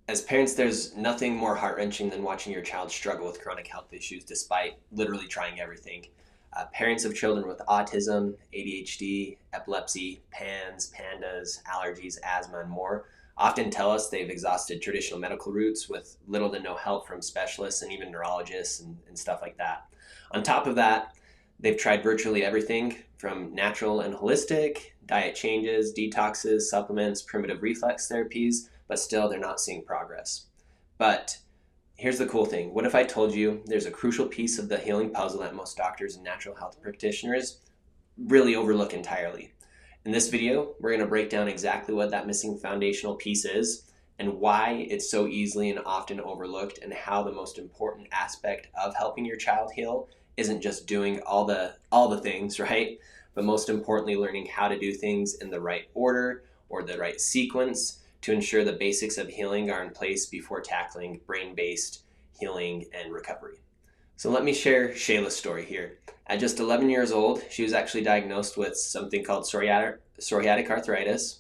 As parents, there's nothing more heart-wrenching than watching your child struggle with chronic health issues despite literally trying everything. Parents of children with autism, ADHD, epilepsy, PANS, PANDAS, allergies, asthma, and more often tell us they've exhausted traditional medical routes with little to no help from specialists and even neurologists and stuff like that. On top of that, they've tried virtually everything from natural and holistic, diet changes, detoxes, supplements, primitive reflex therapies, but still they're not seeing progress. But here's the cool thing. What if I told you there's a crucial piece of the healing puzzle that most doctors and natural health practitioners really overlook entirely? In this video, we're going to break down exactly what that missing foundational piece is and why it's so easily and often overlooked, and how the most important aspect of helping your child heal isn't just doing all the things, right? But most importantly, learning how to do things in the right order or the right sequence to ensure the basics of healing are in place before tackling brain-based healing and recovery. So let me share Shayla's story here. At just 11 years old, she was actually diagnosed with something called psoriatic arthritis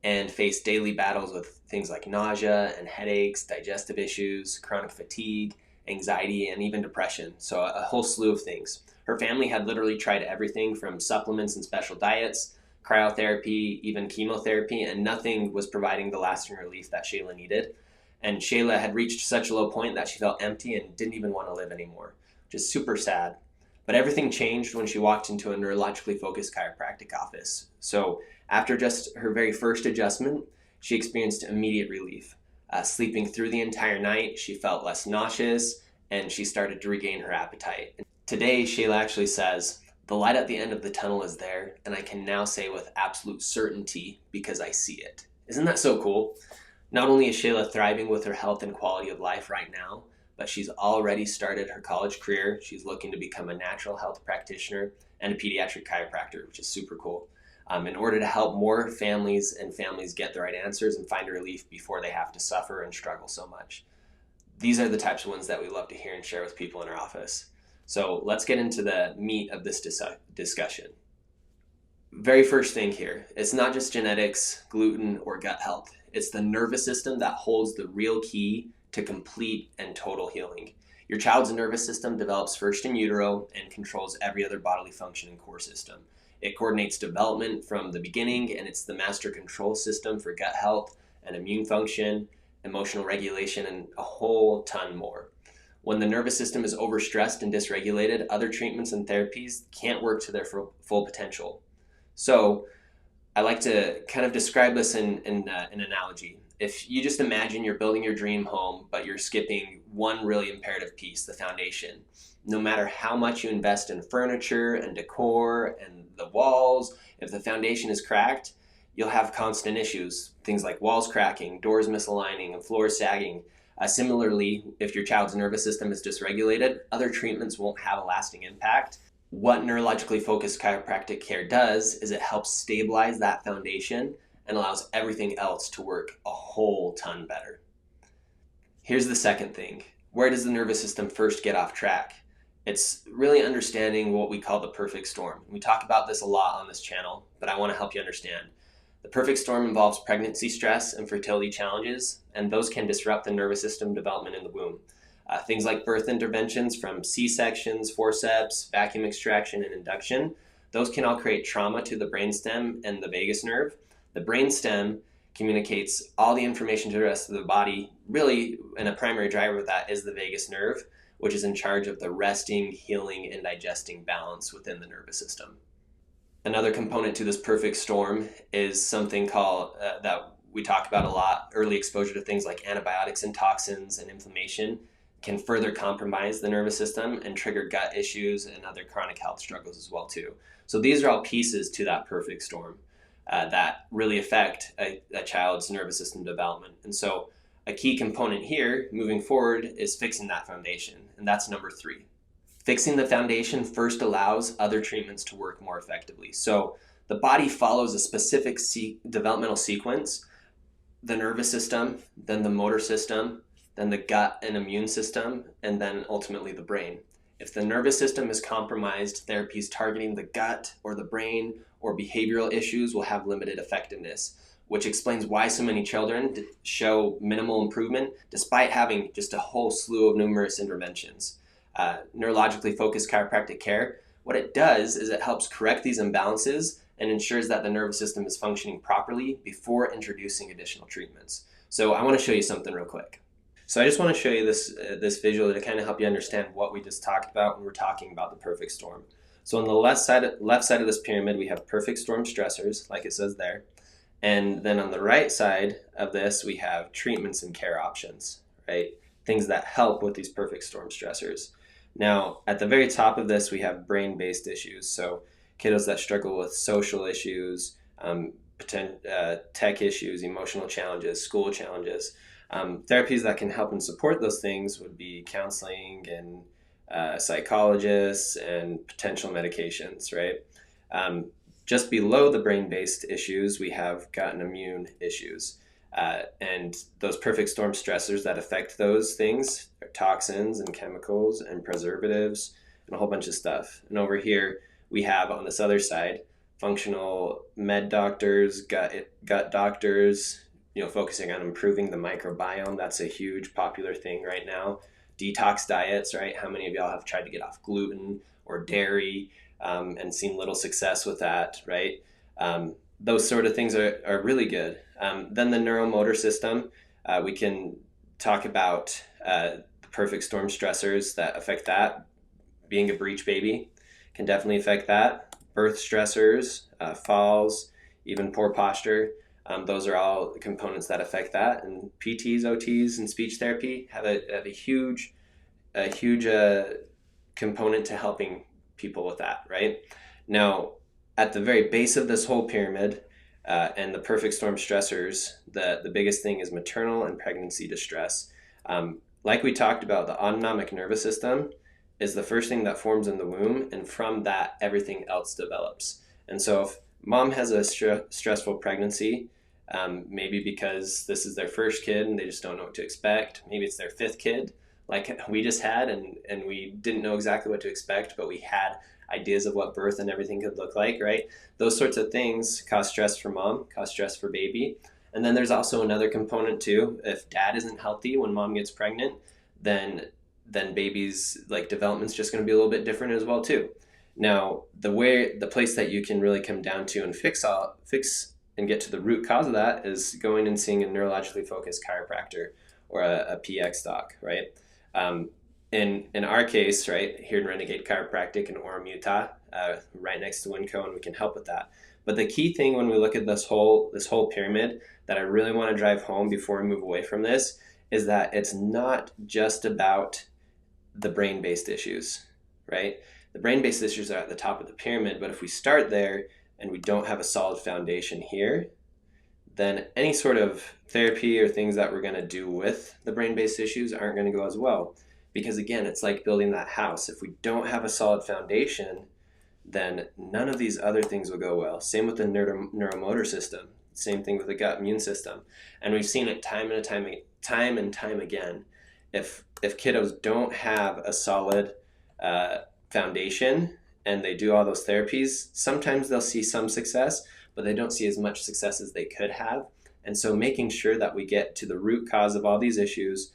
and faced daily battles with things like nausea and headaches, digestive issues, chronic fatigue, anxiety, and even depression. So a whole slew of things. Her family had literally tried everything from supplements and special diets, cryotherapy, even chemotherapy, and nothing was providing the lasting relief that Shayla needed. And Shayla had reached such a low point that she felt empty and didn't even want to live anymore, which is super sad. But everything changed when she walked into a neurologically focused chiropractic office. So after just her very first adjustment, she experienced immediate relief. Sleeping through the entire night, she felt less nauseous, and she started to regain her appetite. Today, Shayla actually says, "The light at the end of the tunnel is there, and I can now say with absolute certainty because I see it." Isn't that so cool? Not only is Shayla thriving with her health and quality of life right now, but she's already started her college career. She's looking to become a natural health practitioner and a pediatric chiropractor, which is super cool, in order to help more families get the right answers and find relief before they have to suffer and struggle so much. These are the types of ones that we love to hear and share with people in our office. So let's get into the meat of this discussion. Very first thing here, it's not just genetics, gluten, or gut health. It's the nervous system that holds the real key to complete and total healing. Your child's nervous system develops first in utero and controls every other bodily function and core system. It coordinates development from the beginning, and it's the master control system for gut health and immune function, emotional regulation, and a whole ton more. When the nervous system is overstressed and dysregulated, other treatments and therapies can't work to their full potential. So I like to kind of describe this in an analogy. If you just imagine you're building your dream home, but you're skipping one really imperative piece, the foundation. No matter how much you invest in furniture and decor and the walls, if the foundation is cracked, you'll have constant issues. Things like walls cracking, doors misaligning, and floors sagging. Similarly, if your child's nervous system is dysregulated, other treatments won't have a lasting impact. What neurologically focused chiropractic care does is it helps stabilize that foundation and allows everything else to work a whole ton better. Here's the second thing. Where does the nervous system first get off track? It's really understanding what we call the perfect storm. We talk about this a lot on this channel, but I want to help you understand. The perfect storm involves pregnancy stress and fertility challenges, and those can disrupt the nervous system development in the womb. Things like birth interventions from C-sections, forceps, vacuum extraction, and induction, those can all create trauma to the brainstem and the vagus nerve. The brainstem communicates all the information to the rest of the body, really, and a primary driver of that is the vagus nerve, which is in charge of the resting, healing, and digesting balance within the nervous system. Another component to this perfect storm is something called, that we talk about a lot, early exposure to things like antibiotics and toxins and inflammation can further compromise the nervous system and trigger gut issues and other chronic health struggles as well too. So these are all pieces to that perfect storm that really affect a child's nervous system development. And so a key component here moving forward is fixing that foundation, and that's number 3. Fixing the foundation first allows other treatments to work more effectively. So the body follows a specific developmental sequence: the nervous system, then the motor system, then the gut and immune system, and then ultimately the brain. If the nervous system is compromised, therapies targeting the gut or the brain or behavioral issues will have limited effectiveness. which explains why so many children show minimal improvement despite having just a whole slew of numerous interventions. Neurologically focused chiropractic care, what it does is it helps correct these imbalances and ensures that the nervous system is functioning properly before introducing additional treatments. So I want to show you something real quick. So I just want to show you this visual to kind of help you understand what we just talked about when we're talking about the perfect storm. So on the left side of this pyramid, we have perfect storm stressors, like it says there. And then on the right side of this, we have treatments and care options, right? Things that help with these perfect storm stressors. Now, at the very top of this, we have brain-based issues. So kiddos that struggle with social issues, tech issues, emotional challenges, school challenges. Therapies that can help and support those things would be counseling and psychologists and potential medications, right? Just below the brain-based issues, we have gut and immune issues. And those perfect storm stressors that affect those things are toxins and chemicals and preservatives and a whole bunch of stuff. And over here, we have on this other side, functional med doctors, gut doctors, focusing on improving the microbiome. That's a huge popular thing right now. Detox diets, right? How many of y'all have tried to get off gluten or dairy and seen little success with that, right? Those sort of things are really good. Then the neuromotor system, we can talk about the perfect storm stressors that affect that. Being a breech baby can definitely affect that. Birth stressors, falls, even poor posture. Those are all components that affect that. And PTs, OTs, and speech therapy have a huge component to helping people with that, right? Now, at the very base of this whole pyramid and the perfect storm stressors, the biggest thing is maternal and pregnancy distress. Like we talked about, the autonomic nervous system is the first thing that forms in the womb, and from that, everything else develops. And so if mom has a stressful pregnancy, maybe because this is their first kid and they just don't know what to expect. Maybe it's their fifth kid, like we just had, and we didn't know exactly what to expect, but we had ideas of what birth and everything could look like, right? Those sorts of things cause stress for mom, cause stress for baby. And then there's also another component too. If dad isn't healthy when mom gets pregnant, then baby's development's just going to be a little bit different as well too. Now, the place that you can really come down to and fix and get to the root cause of that is going and seeing a neurologically focused chiropractor or a PX doc, right? In our case, right, here in Renegade Chiropractic in Orem, Utah, right next to Winco, and we can help with that. But the key thing when we look at this whole pyramid that I really want to drive home before we move away from this is that it's not just about the brain-based issues, right? The brain-based issues are at the top of the pyramid, but if we start there and we don't have a solid foundation here, then any sort of therapy or things that we're going to do with the brain-based issues aren't going to go as well. Because again, it's like building that house. If we don't have a solid foundation, then none of these other things will go well. Same with the neuromotor system. Same thing with the gut immune system. And we've seen it time and time again. If kiddos don't have a solid foundation and they do all those therapies, sometimes they'll see some success, but they don't see as much success as they could have. And so making sure that we get to the root cause of all these issues,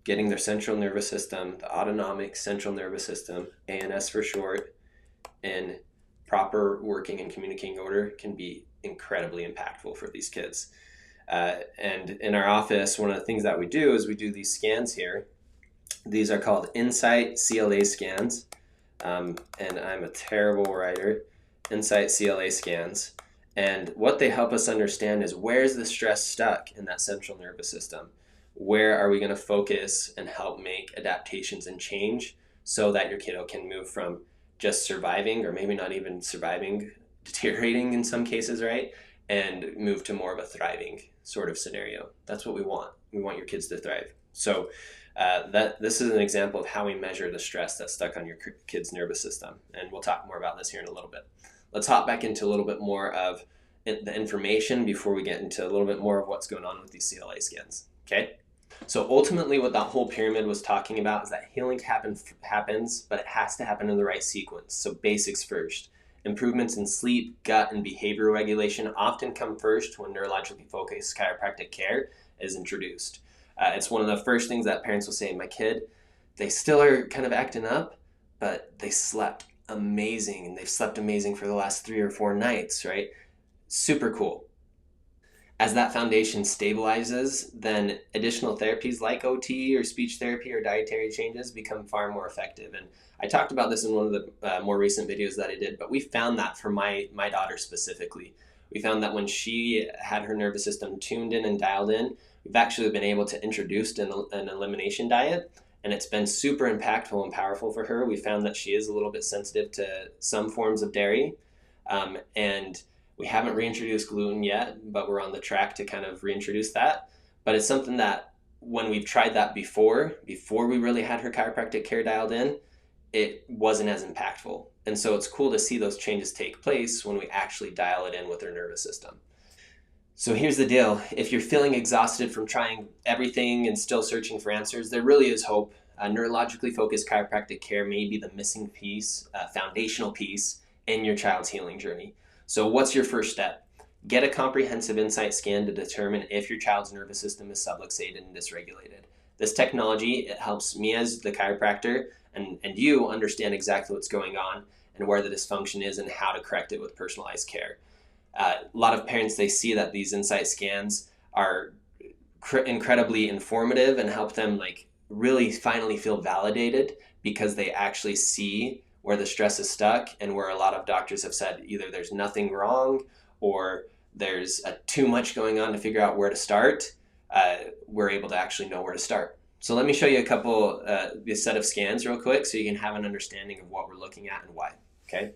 getting their central nervous system, the autonomic central nervous system, ANS for short, in proper working and communicating order can be incredibly impactful for these kids. And in our office, one of the things that we do is we do these scans here. These are called Insight CLA scans. And I'm a terrible writer. Insight CLA scans. And what they help us understand is where's the stress stuck in that central nervous system? Where are we going to focus and help make adaptations and change so that your kiddo can move from just surviving, or maybe not even surviving, deteriorating in some cases, right? And move to more of a thriving sort of scenario. That's what we want. We want your kids to thrive. So this is an example of how we measure the stress that's stuck on your kid's nervous system. And we'll talk more about this here in a little bit. Let's hop back into a little bit more of the information before we get into a little bit more of what's going on with these CLA scans. Okay? So ultimately what that whole pyramid was talking about is that healing happens, but it has to happen in the right sequence. So basics first. Improvements in sleep, gut, and behavioral regulation often come first when neurologically focused chiropractic care is introduced. It's one of the first things that parents will say, my kid, they still are kind of acting up, but they slept amazing, and they've slept amazing for the last 3 or 4 nights, right? Super cool. As that foundation stabilizes, then additional therapies like OT or speech therapy or dietary changes become far more effective. And I talked about this in one of the more recent videos that I did, but we found that for my daughter specifically. We found that when she had her nervous system tuned in and dialed in, we've actually been able to introduce an elimination diet, and it's been super impactful and powerful for her. We found that she is a little bit sensitive to some forms of dairy, and we haven't reintroduced gluten yet, but we're on the track to kind of reintroduce that. But it's something that when we've tried that before we really had her chiropractic care dialed in, it wasn't as impactful. And so it's cool to see those changes take place when we actually dial it in with her nervous system. So here's the deal. If you're feeling exhausted from trying everything and still searching for answers, there really is hope. Neurologically focused chiropractic care may be the missing piece, foundational piece in your child's healing journey. So what's your first step? Get a comprehensive insight scan to determine if your child's nervous system is subluxated and dysregulated. This technology, it helps me as the chiropractor and you understand exactly what's going on and where the dysfunction is and how to correct it with personalized care. A lot of parents, they see that these insight scans are incredibly informative and help them like really finally feel validated because they actually see where the stress is stuck and where a lot of doctors have said either there's nothing wrong or there's too much going on to figure out where to start. We're able to actually know where to start. So let me show you a couple, this set of scans real quick so you can have an understanding of what we're looking at and why, okay?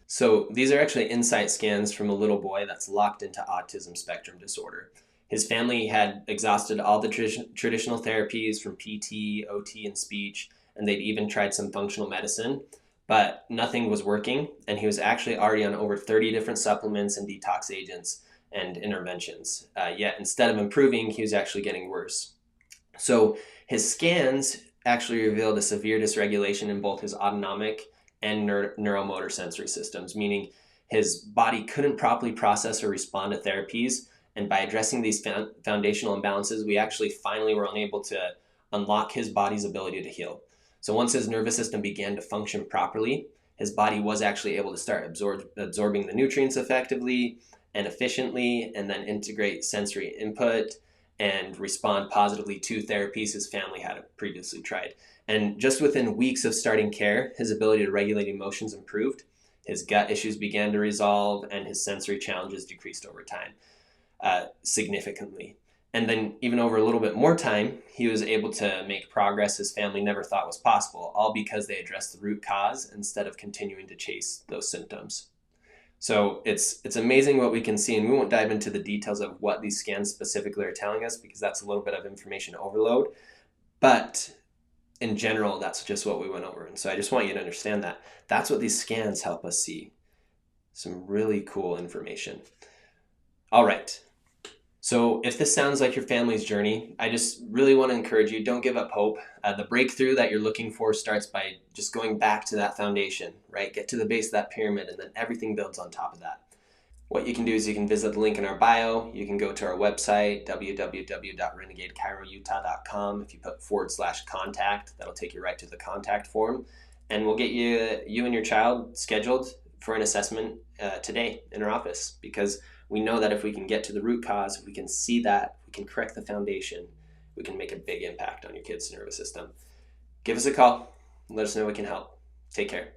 So these are actually insight scans from a little boy that's locked into autism spectrum disorder. His family had exhausted all the traditional therapies from PT, OT, and speech, and they'd even tried some functional medicine, but nothing was working, and he was actually already on over 30 different supplements and detox agents and interventions. Yet instead of improving, he was actually getting worse. So his scans actually revealed a severe dysregulation in both his autonomic and neuromotor sensory systems, meaning his body couldn't properly process or respond to therapies. And by addressing these foundational imbalances, we actually finally were unable to unlock his body's ability to heal. So once his nervous system began to function properly, his body was actually able to start absorbing the nutrients effectively and efficiently, and then integrate sensory input and respond positively to therapies his family had previously tried. And just within weeks of starting care, his ability to regulate emotions improved, his gut issues began to resolve, and his sensory challenges decreased over time significantly. And then even over a little bit more time, he was able to make progress his family never thought was possible, all because they addressed the root cause instead of continuing to chase those symptoms. So it's amazing what we can see, and we won't dive into the details of what these scans specifically are telling us because that's a little bit of information overload. But in general, that's just what we went over. And so I just want you to understand that. That's what these scans help us see. Some really cool information. All right. So if this sounds like your family's journey, I just really want to encourage you, don't give up hope. The breakthrough that you're looking for starts by just going back to that foundation, right? Get to the base of that pyramid, and then everything builds on top of that. What you can do is you can visit the link in our bio. You can go to our website, www.renegadechiroutah.com. If you put /contact, that'll take you right to the contact form. And we'll get you and your child scheduled for an assessment today in our office, because we know that if we can get to the root cause, if we can see that, we can correct the foundation, we can make a big impact on your kid's nervous system. Give us a call. Let us know we can help. Take care.